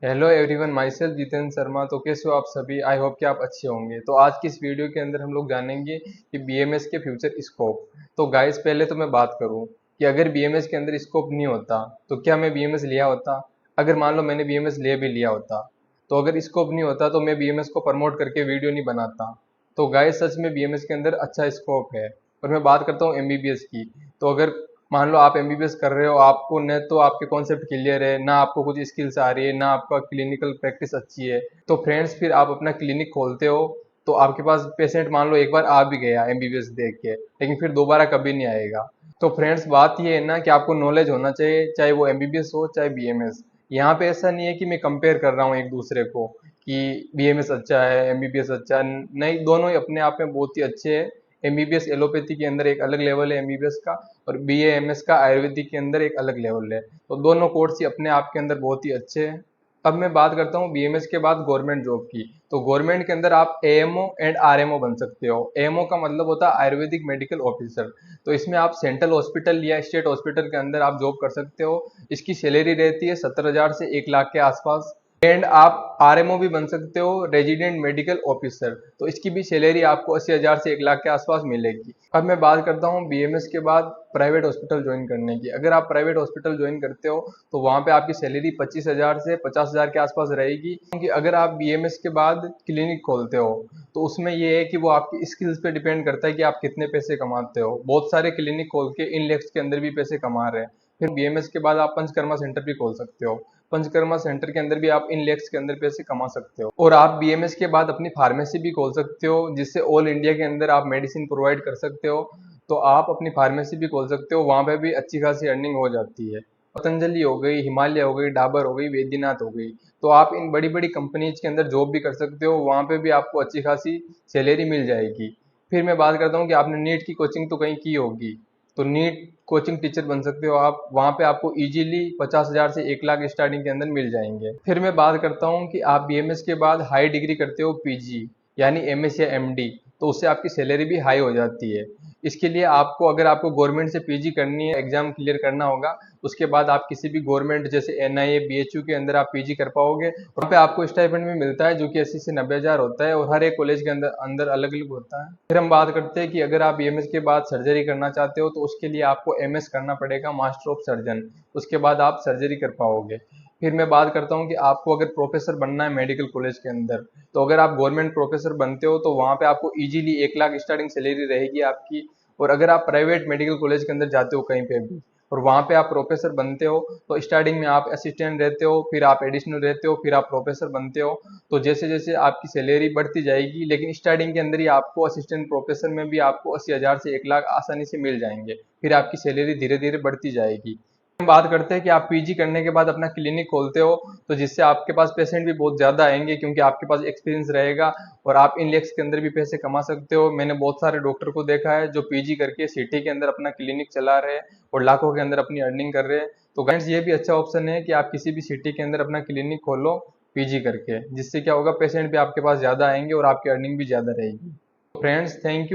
Hello everyone, my self Jitendra Sharma. तो कैसे हो आप सभी? आई होप कि आप अच्छे होंगे। तो आज की इस वीडियो के अंदर हम लोग जानेंगे कि बीएमएस के फ्यूचर स्कोप। तो गाइस, पहले तो मैं बात करूं कि अगर बीएमएस के अंदर स्कोप नहीं होता तो क्या मैं बीएमएस लिया होता? अगर मान लो मैंने बीएमएस ले भी लिया होता, तो अगर स्कोप नहीं होता तो मैं बीएमएस को प्रमोट करके वीडियो नहीं बनाता। तो गाइस, सच में बीएमएस के अंदर अच्छा स्कोप है। और मैं बात करता हूँ एमबीबीएस की। तो अगर मान लो आप एमबीबीएस कर रहे हो, आपको न तो आपके कॉन्सेप्ट क्लियर है, ना आपको कुछ स्किल्स आ रही है, ना आपका क्लिनिकल प्रैक्टिस अच्छी है, तो फ्रेंड्स फिर आप अपना क्लिनिक खोलते हो तो आपके पास पेशेंट मान लो एक बार आ भी गया एमबीबीएस देख के, लेकिन फिर दोबारा कभी नहीं आएगा। तो फ्रेंड्स, बात ये है ना कि आपको नॉलेज होना चाहिए, चाहे वो एमबीबीएस हो चाहे बीएमएस। यहाँ पे ऐसा नहीं है कि मैं कंपेयर कर रहा हूँ एक दूसरे को कि बीएमएस अच्छा है एमबीबीएस अच्छा है, नहीं, दोनों ही अपने आप में बहुत ही अच्छे हैं। एमबीबीएस एलोपैथी के अंदर एक अलग लेवल है एमबीबीएस का, और बीएएमएस का आयुर्वेदिक के अंदर एक अलग लेवल है। तो दोनों कोर्स ही अपने आप के अंदर बहुत ही अच्छे हैं। अब मैं बात करता हूँ बीएमएस के बाद गवर्नमेंट जॉब की। तो गवर्नमेंट के अंदर आप एएमओ एंड आरएमओ बन सकते हो। एएमओ का मतलब होता है आयुर्वेदिक मेडिकल ऑफिसर। तो इसमें आप सेंट्रल हॉस्पिटल या स्टेट हॉस्पिटल के अंदर आप जॉब कर सकते हो। इसकी सैलरी रहती है 70,000 से 1 लाख के आसपास। एंड आप आरएमओ भी बन सकते हो, रेजिडेंट मेडिकल ऑफिसर। तो इसकी भी सैलरी आपको 80,000 से 1 लाख के आसपास मिलेगी। अब मैं बात करता हूँ बीएमएस के बाद प्राइवेट हॉस्पिटल ज्वाइन करने की। अगर आप प्राइवेट हॉस्पिटल ज्वाइन करते हो तो वहाँ पे आपकी सैलरी 25,000 से 50,000 के आसपास रहेगी। क्योंकि अगर आप बीएमएस के बाद क्लिनिक खोलते हो तो उसमें ये है कि वो आपकी स्किल्स पे डिपेंड करता है कि आप कितने पैसे कमाते हो। बहुत सारे क्लिनिक खोल के इन लैक्स के अंदर भी पैसे कमा रहे हैं। फिर बीएमएस के बाद आप पंचकर्मा सेंटर भी खोल सकते हो। पंचकर्मा सेंटर के अंदर भी आप इन लैक्स के अंदर पैसे कमा सकते हो। और आप बीएमएस के बाद अपनी फार्मेसी भी खोल सकते हो, जिससे ऑल इंडिया के अंदर आप मेडिसिन प्रोवाइड कर सकते हो। तो आप अपनी फार्मेसी भी खोल सकते हो, वहां पे भी अच्छी खासी अर्निंग हो जाती है। पतंजलि हो गई, हिमालय हो गई, डाबर हो गई, वैद्यनाथ हो गई। तो आप इन बड़ी बड़ी कंपनीज के अंदर जॉब भी कर सकते हो, वहां पे भी आपको अच्छी खासी सैलरी मिल जाएगी। फिर मैं बात करता हूँ कि आपने नीट की कोचिंग तो कहीं की होगी। तो नीट कोचिंग टीचर बन सकते हो आप, वहां पे आपको इजीली 50,000 से 1 लाख स्टार्टिंग के अंदर मिल जाएंगे। फिर मैं बात करता हूँ कि आप बीएमएस के बाद हाई डिग्री करते हो, पीजी यानी एमएस या एमडी, तो उससे आपकी सैलरी भी हाई हो जाती है। इसके लिए आपको, अगर आपको गवर्नमेंट से पीजी करनी है, एग्जाम क्लियर करना होगा। उसके बाद आप किसी भी गवर्नमेंट जैसे एनआईए बीएचयू के अंदर आप पीजी कर पाओगे। वहाँ पे आपको स्टाइपेंड भी मिलता है जो कि 80 से 90,000 होता है, और हर एक कॉलेज के अंदर अंदर अलग अलग होता है। फिर हम बात करते हैं कि अगर आप बीएमएस के बाद सर्जरी करना चाहते हो तो उसके लिए आपको एमएस करना पड़ेगा, मास्टर ऑफ सर्जन। उसके बाद आप सर्जरी कर पाओगे। फिर मैं बात करता हूँ कि आपको अगर प्रोफेसर बनना है मेडिकल कॉलेज के अंदर, तो अगर आप गवर्नमेंट प्रोफेसर बनते हो तो वहाँ पे आपको इजीली 1 लाख स्टार्टिंग सैलरी रहेगी आपकी। और अगर आप प्राइवेट मेडिकल कॉलेज के अंदर जाते हो कहीं पे भी, और वहाँ पे आप प्रोफेसर बनते हो, तो स्टार्टिंग में आप असिस्टेंट रहते हो, फिर आप एडिशनल रहते हो, फिर आप प्रोफेसर बनते हो। तो जैसे जैसे आपकी सैलरी बढ़ती जाएगी, लेकिन स्टार्टिंग के अंदर ही आपको असिस्टेंट प्रोफेसर में भी आपको 80,000 से 1 लाख आसानी से मिल जाएंगे। फिर आपकी सैलरी धीरे धीरे बढ़ती जाएगी। हम बात करते हैं कि आप पीजी करने के बाद अपना क्लिनिक खोलते हो, तो जिससे आपके पास पेशेंट भी बहुत ज़्यादा आएंगे, क्योंकि आपके पास एक्सपीरियंस रहेगा। और आप इन लेक्स के अंदर भी पैसे कमा सकते हो। मैंने बहुत सारे डॉक्टर को देखा है जो पीजी करके सिटी के अंदर अपना क्लिनिक चला रहे हैं और लाखों के अंदर अपनी अर्निंग कर रहे हैं। तो गाइस, ये भी अच्छा ऑप्शन है कि आप किसी भी सिटी के अंदर अपना क्लिनिक खोलो पीजी करके, जिससे क्या होगा, पेशेंट भी आपके पास ज़्यादा आएंगे और आपकी अर्निंग भी ज़्यादा रहेगी। Friends, thank you.